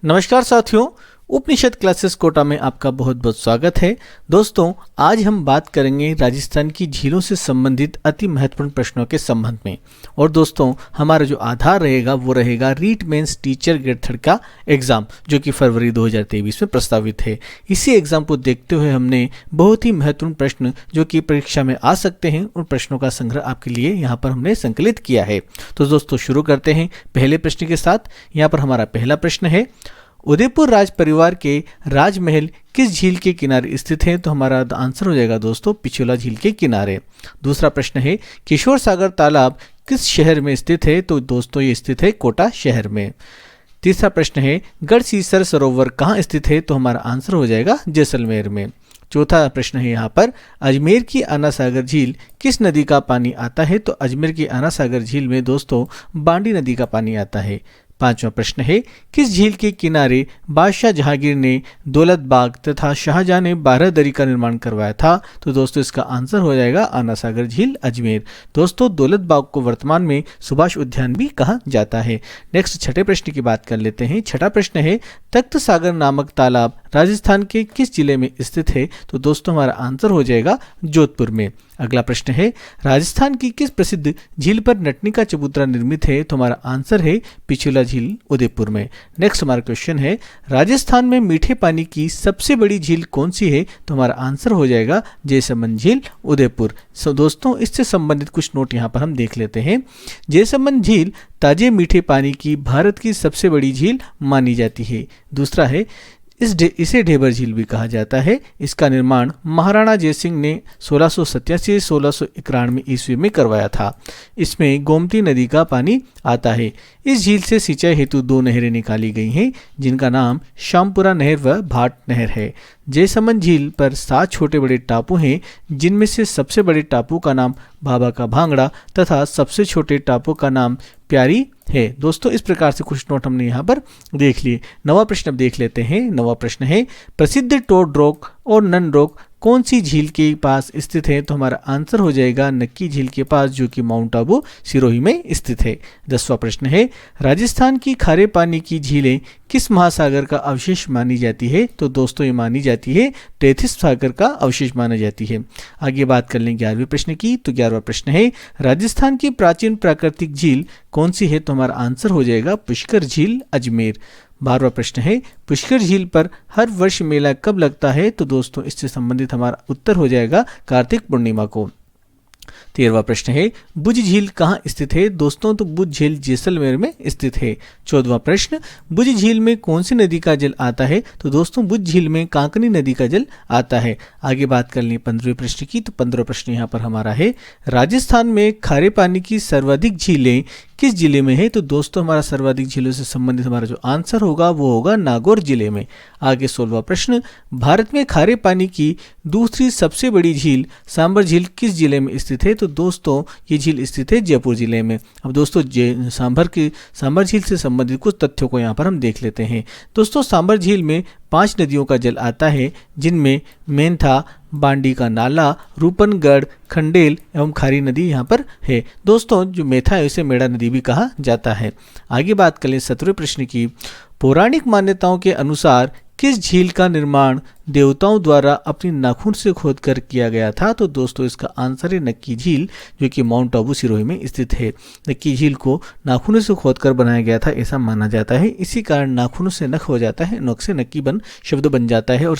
नमस्कार साथियों, उपनिषद क्लासेस कोटा में आपका बहुत बहुत स्वागत है। दोस्तों, आज हम बात करेंगे राजस्थान की झीलों से संबंधित अति महत्वपूर्ण प्रश्नों के संबंध में। और दोस्तों, हमारा जो आधार रहेगा वो रहेगा रीट मेंस टीचर ग्रेड 3 का एग्ज़ाम, जो कि फरवरी 2023 में प्रस्तावित है। इसी एग्ज़ाम को देखते हुए हमने बहुत ही महत्वपूर्ण प्रश्न जो कि परीक्षा में आ सकते हैं, उन प्रश्नों का संग्रह आपके लिए यहाँ पर हमने संकलित किया है। तो दोस्तों, शुरू करते हैं पहले प्रश्न के साथ। यहाँ पर हमारा पहला प्रश्न है, उदयपुर राज परिवार के राजमहल किस झील के किनारे स्थित है? तो हमारा आंसर हो जाएगा दोस्तों पिछोला झील के किनारे। दूसरा प्रश्न है, किशोर सागर तालाब किस शहर में स्थित है? तो दोस्तों ये स्थित है कोटा शहर में। तीसरा प्रश्न है, गढ़सीसर सरोवर कहाँ स्थित है? तो हमारा आंसर हो जाएगा जैसलमेर में। चौथा प्रश्न है यहाँ पर, अजमेर की आना सागर झील किस नदी का पानी आता है? तो अजमेर की आना सागर झील में दोस्तों बांडी नदी का पानी आता है। पांचवा प्रश्न है, किस झील के किनारे बादशाह जहांगीर ने दौलत बाग तथा शाहजहां ने 12 दरी का निर्माण करवाया था? तो दोस्तों इसका आंसर हो जाएगा आना सागर झील अजमेर। दोस्तों, दौलत बाग को वर्तमान में सुभाष उद्यान भी कहा जाता है। नेक्स्ट छठे प्रश्न की बात कर लेते हैं। छठा प्रश्न है, तख्त सागर नामक तालाब राजस्थान के किस जिले में स्थित है? तो दोस्तों हमारा आंसर हो जाएगा जोधपुर में। अगला प्रश्न है, राजस्थान की किस प्रसिद्ध झील पर नटनी का चबूतरा निर्मित है? तो हमारा आंसर है पिछोला झील उदयपुर में। नेक्स्ट हमारा क्वेश्चन है, राजस्थान में मीठे पानी की सबसे बड़ी झील कौन सी है? तो हमारा आंसर हो जाएगा जयसमंद झील उदयपुर। दोस्तों, इससे संबंधित कुछ नोट यहाँ पर हम देख लेते हैं। जयसमंद झील ताजे मीठे पानी की भारत की सबसे बड़ी झील मानी जाती है। दूसरा है, इसे ढेबर झील भी कहा जाता है। इसका निर्माण महाराणा जयसिंह ने 1687-1691 ईस्वी में करवाया था। इसमें गोमती नदी का पानी आता है। इस झील से सिंचाई हेतु 2 नहरें निकाली गई हैं, जिनका नाम श्यामपुरा नहर व भाट नहर है। जयसमंद झील पर 7 छोटे बड़े टापू हैं, जिनमें से सबसे बड़े टापू का नाम बाबा का भांगड़ा तथा सबसे छोटे टापू का नाम प्यारी है। दोस्तों, इस प्रकार से कुछ नोट हमने यहाँ पर देख लिए। नवा प्रश्न अब देख लेते हैं। नवा प्रश्न है, प्रसिद्ध टोड रॉक और नन रॉक कौन सी झील के पास स्थित है? तो हमारा आंसर हो जाएगा नक्की झील के पास, जो कि माउंट आबू सिरोही में स्थित है। 10वां प्रश्न है, राजस्थान की खारे पानी की झीलें किस महासागर का अवशेष मानी जाती है? तो दोस्तों ये मानी जाती है टेथिस सागर का अवशेष माना जाती है। आगे बात कर लें 11वें प्रश्न की। तो 11वां प्रश्न है, राजस्थान की प्राचीन प्राकृतिक झील कौन सी है? तो हमारा आंसर हो जाएगा पुष्कर झील अजमेर। 12वां प्रश्न है, पुष्कर झील पर हर वर्ष मेला कब लगता है? तो दोस्तों इससे संबंधित हमारा उत्तर हो जाएगा कार्तिक पूर्णिमा को। 13वां प्रश्न है, बुझ झील कहाँ स्थित है? दोस्तों तो बुझ झील जैसलमेर में स्थित है। 14वां प्रश्न, बुझ झील में कौन सी नदी का जल आता है? तो दोस्तों बुझ झील में कांकनी नदी का जल आता है। आगे बात कर लें 15वें प्रश्न की। तो 15वां प्रश्न यहाँ पर हमारा है, राजस्थान में खारे पानी की सर्वाधिक झीलें किस जिले में है? तो दोस्तों हमारा सर्वाधिक झीलों से संबंधित हमारा जो आंसर होगा वो होगा नागौर जिले में। आगे 16वां प्रश्न, भारत में खारे पानी की दूसरी सबसे बड़ी झील सांबर झील किस जिले में स्थित है? तो दोस्तों ये झील स्थित है जयपुर जिले में। अब दोस्तों सांबर झील से संबंधित कुछ तथ्यों को यहाँ पर हम देख लेते हैं। दोस्तों, सांबर झील में 5 नदियों का जल आता है, जिनमें मेंथा, बांडी का नाला, रूपनगढ़, खंडेल एवं खारी नदी यहाँ पर है। दोस्तों जो मेथा है उसे मेड़ा नदी भी कहा जाता है। आगे बात करें 17वें प्रश्न की। पौराणिक मान्यताओं के अनुसार किस झील का निर्माण देवताओं द्वारा अपनी नाखून से खोदकर किया गया था? तो दोस्तों इसका आंसर है नक्की झील, जो कि माउंट आबू सिरोही में स्थित है। नक्की झील को नाखूनों से खोदकर बनाया गया था, ऐसा माना जाता है। इसी कारण नाखूनों से नख हो जाता है, नख से नक्की शब्द बन जाता है और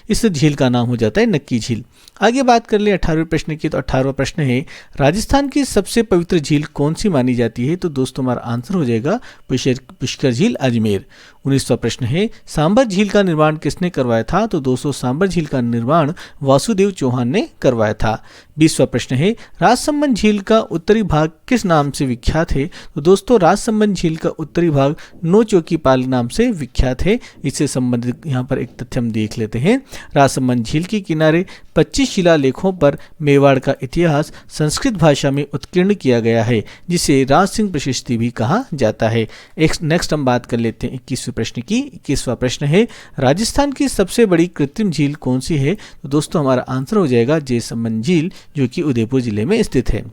इस झील का नाम हो जाता है नक्की झील। आगे बात कर ले 18वें प्रश्न की। तो 18वां प्रश्न है, राजस्थान की सबसे पवित्र झील कौन सी मानी जाती है? तो दोस्तों हमारा आंसर हो जाएगा पुष्कर झील अजमेर। 19वां प्रश्न है, सांबर झील का निर्माण किसने करवाया था? तो दोस्तों सांबर झील का निर्माण वासुदेव चौहान ने करवाया था। 20वां प्रश्न है, राजसमंद झील का उत्तरी भाग किस नाम से विख्यात है? तो दोस्तों राजसमंद झील का उत्तरी भाग नो चौकी पाल नाम से विख्यात है। इससे संबंधित यहाँ पर एक तथ्य हम देख लेते हैं। राजसमंद झील के किनारे 25 शिलालेखों पर मेवाड़ का इतिहास संस्कृत भाषा में उत्कीर्ण किया गया है, जिसे राज सिंह प्रशस्ति भी कहा जाता है। नेक्स्ट हम बात कर लेते हैं 21वें प्रश्न की। 21वां प्रश्न है, राजस्थान की सबसे बड़ी कृत्रिम झील कौन सी है? तो दोस्तों हमारा आंसर हो जाएगा जयसमंद झील, जो कि उदयपुर जिले में स्थित है।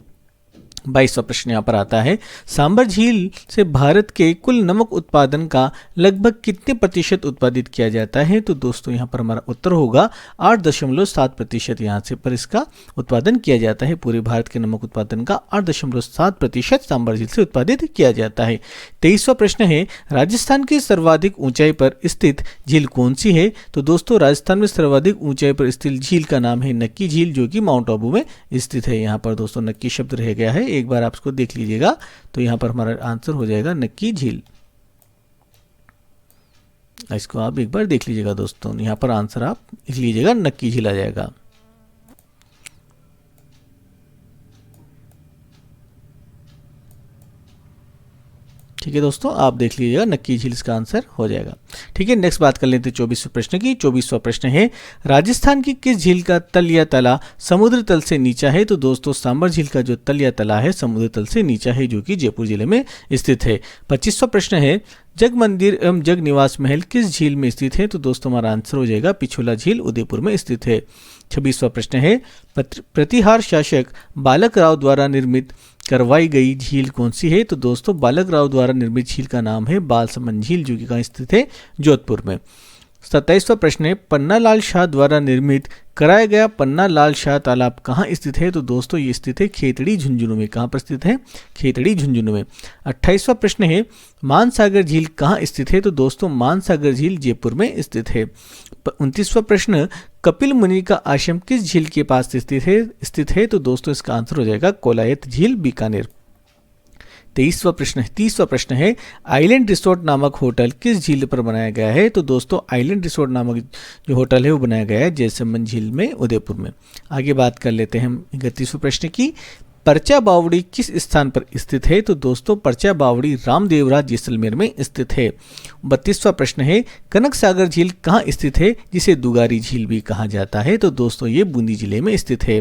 22वां प्रश्न यहाँ पर आता है, सांबर झील से भारत के कुल नमक उत्पादन का लगभग कितने प्रतिशत उत्पादित किया जाता है? तो दोस्तों यहाँ पर हमारा उत्तर होगा 8.7% यहाँ से पर इसका उत्पादन किया जाता है। पूरे भारत के नमक उत्पादन का 8.7% सांबर झील से उत्पादित किया जाता है। 23वां प्रश्न है, राजस्थान की सर्वाधिक ऊंचाई पर स्थित झील कौन सी है? तो दोस्तों राजस्थान में सर्वाधिक ऊंचाई पर स्थित झील का नाम है नक्की झील, जो कि माउंट आबू में स्थित है। यहाँ पर दोस्तों नक्की शब्द रह गया है, एक बार आप इसको देख लीजिएगा तो यहां पर हमारा आंसर हो जाएगा नक्की झील। इसको आप एक बार देख लीजिएगा दोस्तों, यहां पर आंसर आप लिख लीजिएगा नक्की झील आ जाएगा। ठीक है दोस्तों, आप देख लीजिएगा नक्की झील इसका आंसर हो जाएगा। ठीक है, नेक्स्ट बात कर लेते हैं 24वें प्रश्न की। 24वां प्रश्न है, राजस्थान की किस झील का तल या तला समुद्र तल से नीचा है? तो दोस्तों सांबर झील का जो तल या तला है समुद्र तल से नीचा है, जो कि जयपुर जिले में स्थित है। 25वां प्रश्न है, जग मंदिर एवं जग निवास महल किस झील में स्थित है? तो दोस्तों हमारा आंसर हो जाएगा पिछोला झील उदयपुर में स्थित है। 26वां प्रश्न है, प्रतिहार शासक बालक राव द्वारा निर्मित करवाई गई झील कौन सी है? तो दोस्तों बालक राव द्वारा निर्मित झील का नाम है बालसमंद झील, जो कि कहाँ स्थित है? जोधपुर में। 27वां प्रश्न है, पन्ना लाल शाह द्वारा निर्मित कराया गया पन्ना लाल शाह तालाब कहाँ स्थित है? तो दोस्तों ये स्थित है खेतड़ी झुंझुनू में। कहाँ पर स्थित है? खेतड़ी झुंझुनू में। 28वां प्रश्न है, मानसागर झील कहाँ स्थित है? तो दोस्तों मानसागर झील जयपुर में स्थित है। 29वां प्रश्न, कपिल मुनि का आश्रम किस झील के पास स्थित है? तो दोस्तों इसका आंसर हो जाएगा कोलायत झील, बीकानेर। 30वां प्रश्न है, आइलैंड रिसोर्ट नामक होटल किस झील पर बनाया गया है? तो दोस्तों आइलैंड रिसोर्ट नामक जो होटल है वो बनाया गया है जैसलमेर झील में, उदयपुर में। आगे बात कर लेते हैं हम 31वें प्रश्न की। परचा बावड़ी किस स्थान पर स्थित है? तो दोस्तों परचा बावड़ी रामदेवरा जैसलमेर में स्थित है। 32वां प्रश्न है, कनक सागर झील कहाँ स्थित है, जिसे दुगारी झील भी कहा जाता है? तो दोस्तों ये बूंदी जिले में स्थित है।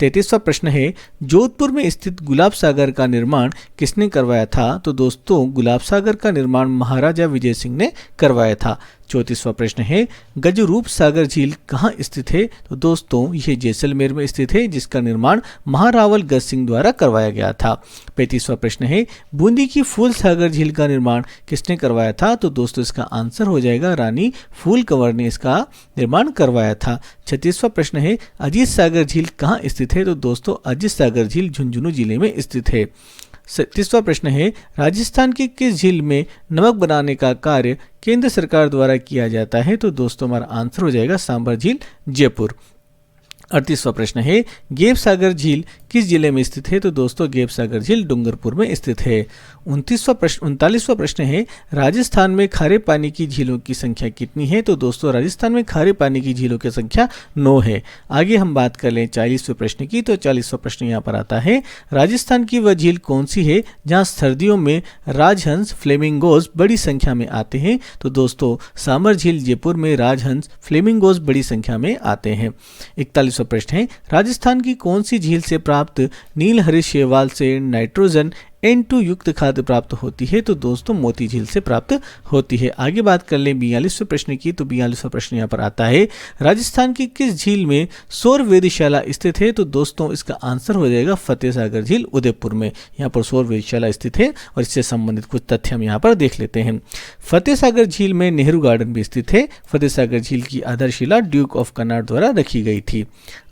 33वां प्रश्न है, जोधपुर में स्थित गुलाब सागर का निर्माण किसने करवाया था? तो दोस्तों गुलाब सागर का निर्माण महाराजा विजय सिंह ने करवाया था। 34वां प्रश्न है, गजरूप सागर झील कहाँ स्थित है? तो दोस्तों यह जैसलमेर में स्थित है, जिसका निर्माण महारावल गज सिंह द्वारा करवाया गया था। 35वां प्रश्न है, बूंदी की फूल सागर झील का निर्माण किसने करवाया था? तो दोस्तों इसका आंसर हो जाएगा रानी फूल कंवर ने इसका निर्माण करवाया था। 36वां प्रश्न है, अजीत सागर झील कहाँ स्थित है? तो दोस्तों अजीत सागर झील झुंझुनू जिले में स्थित है। 37वां प्रश्न है, राजस्थान की किस झील में नमक बनाने का कार्य केंद्र सरकार द्वारा किया जाता है? तो दोस्तों हमारा आंसर हो जाएगा सांबर झील, जयपुर। 38वां प्रश्न है, गेप सागर झील किस जिले में स्थित है? तो दोस्तों गेप सागर झील डूंगरपुर में स्थित है। 39वां प्रश्न है, राजस्थान में खारे पानी की झीलों की संख्या कितनी है? तो दोस्तों राजस्थान में खारे पानी की झीलों की संख्या 9 है। आगे हम बात कर लें 40वें प्रश्न की। तो 40वां प्रश्न यहाँ पर आता है, राजस्थान की वह झील कौन सी है जहाँ सर्दियों में राजहंस फ्लेमिंगोज बड़ी संख्या में आते हैं? तो दोस्तों सांबर झील जयपुर में राजहंस फ्लेमिंगोज बड़ी संख्या में आते हैं। 41वां प्रश्न है, राजस्थान की कौन सी झील से प्राप्त नील हरित शैवाल से नाइट्रोजन N2 युक्त खाद्य प्राप्त होती है? तो दोस्तों मोती झील से प्राप्त होती है। आगे बात कर लें 42वें प्रश्न की। तो 42वां प्रश्न यहाँ पर आता है, राजस्थान की किस झील में सौर वेधशाला स्थित है? तो दोस्तों इसका आंसर हो जाएगा फतेह सागर झील, उदयपुर में। यहाँ पर सौर वेधशाला स्थित है और इससे संबंधित कुछ तथ्य हम यहाँ पर देख लेते हैं। फतेह सागर झील में नेहरू गार्डन भी स्थित है। फतेह सागर झील की आधारशिला ड्यूक ऑफ कन्नाड द्वारा रखी गई थी।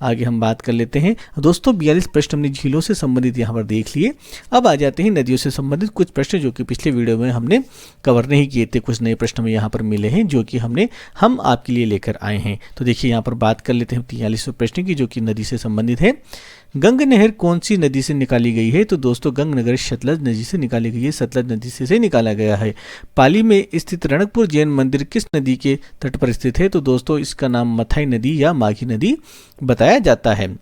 आगे हम बात कर लेते हैं दोस्तों 42 प्रश्न हमने झीलों से संबंधित यहाँ पर देख लिए। अब आ जाते हैं नदियों से संबंधित कुछ प्रश्न जो कि पिछले वीडियो में हमने कवर नहीं किए थे। कुछ नए प्रश्न हमें यहाँ पर मिले हैं जो कि हम आपके लिए लेकर आए हैं। तो देखिए यहाँ पर बात कर लेते हैं 43वें प्रश्न की, जो कि नदी से संबंधित है। गंग नहर कौन सी नदी से निकाली गई है? तो दोस्तों गंग नहर सतलज नदी से निकाली गई है, सतलज नदी से निकाला गया है। पाली में स्थित रणकपुर जैन मंदिर किस नदी के तट पर स्थित है? तो दोस्तों इसका नाम मथाई नदी या माघी नदी बताया जाता है।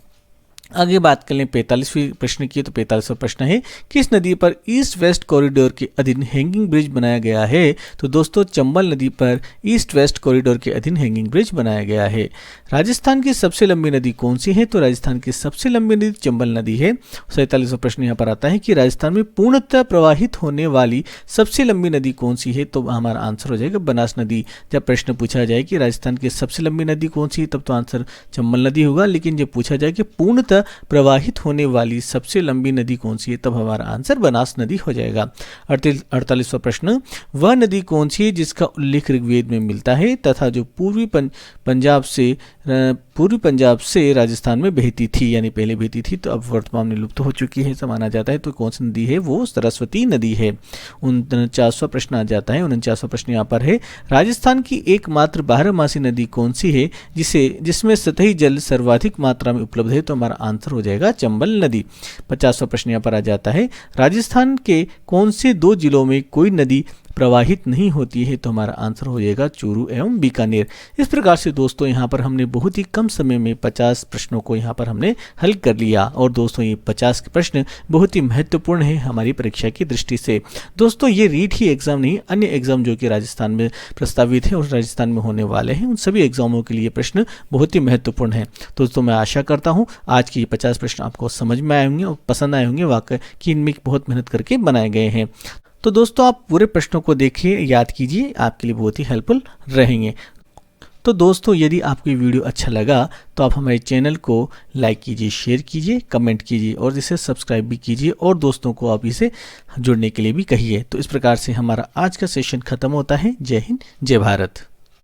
आगे बात कर लें 45वें प्रश्न की। तो 45वां प्रश्न है, किस नदी पर ईस्ट वेस्ट कॉरिडोर के अधीन हैंगिंग ब्रिज बनाया गया है? तो दोस्तों चंबल नदी पर ईस्ट वेस्ट कॉरिडोर के अधीन हैंगिंग ब्रिज बनाया गया है। राजस्थान की सबसे लंबी नदी कौन सी है? तो राजस्थान की सबसे लंबी नदी चंबल नदी है। 47वां प्रश्न यहाँ पर आता है कि राजस्थान में पूर्णतः प्रवाहित होने वाली सबसे लंबी नदी कौन सी है? तो हमारा आंसर हो जाएगा बनास नदी। जब प्रश्न पूछा जाए कि राजस्थान की सबसे लंबी नदी कौन सी है, तब तो आंसर चंबल नदी होगा, लेकिन जब पूछा जाए कि पूर्णतः क्रमशः प्रवाहित होने वाली सबसे लंबी नदी कौन सी है? तब हमारा आंसर बनास नदी हो जाएगा। 48वां प्रश्न, वह नदी कौन सी है जिसका उल्लेख ऋग्वेद में मिलता है तथा जो पूर्वी पंजाब से राजस्थान में बहती थी, यानी पहले बहती थी तो अब वर्तमान में लुप्त हो चुकी है ऐसा माना जाता है। तो कौन सी नदी है? वो सरस्वती नदी है। 49वां प्रश्न आ जाता है। 49वां प्रश्न यहाँ पर है, राजस्थान की एकमात्र बारहमासी नदी कौन सी है जिसमें सतही जल सर्वाधिक मात्रा में उपलब्ध है? तो हमारा आंसर हो जाएगा चंबल नदी। 50वां प्रश्न यहाँ पर आ जाता है, राजस्थान के कौन से 2 जिलों में कोई नदी प्रवाहित नहीं होती है? तो हमारा आंसर हो जाएगा चूरू एवं बीकानेर। इस प्रकार से दोस्तों यहाँ पर हमने बहुत ही कम समय में 50 प्रश्नों को यहाँ पर हमने हल कर लिया। और दोस्तों ये 50 के प्रश्न बहुत ही महत्वपूर्ण है हमारी परीक्षा की दृष्टि से। दोस्तों ये रीट ही एग्जाम नहीं, अन्य एग्जाम जो कि राजस्थान में प्रस्तावित है और राजस्थान में होने वाले हैं, उन सभी एग्जामों के लिए प्रश्न बहुत ही महत्वपूर्ण है। दोस्तों मैं आशा करता हूँ आज के ये 50 प्रश्न आपको समझ में आए होंगे और पसंद आए होंगे, वाकई कि इनमें बहुत मेहनत करके बनाए गए हैं। तो दोस्तों आप पूरे प्रश्नों को देखिए, याद कीजिए, आपके लिए बहुत ही हेल्पफुल रहेंगे। तो दोस्तों यदि आपको ये वीडियो अच्छा लगा तो आप हमारे चैनल को लाइक कीजिए, शेयर कीजिए, कमेंट कीजिए और इसे सब्सक्राइब भी कीजिए और दोस्तों को आप इसे जुड़ने के लिए भी कहिए। तो इस प्रकार से हमारा आज का सेशन खत्म होता है। जय हिंद, जय भारत।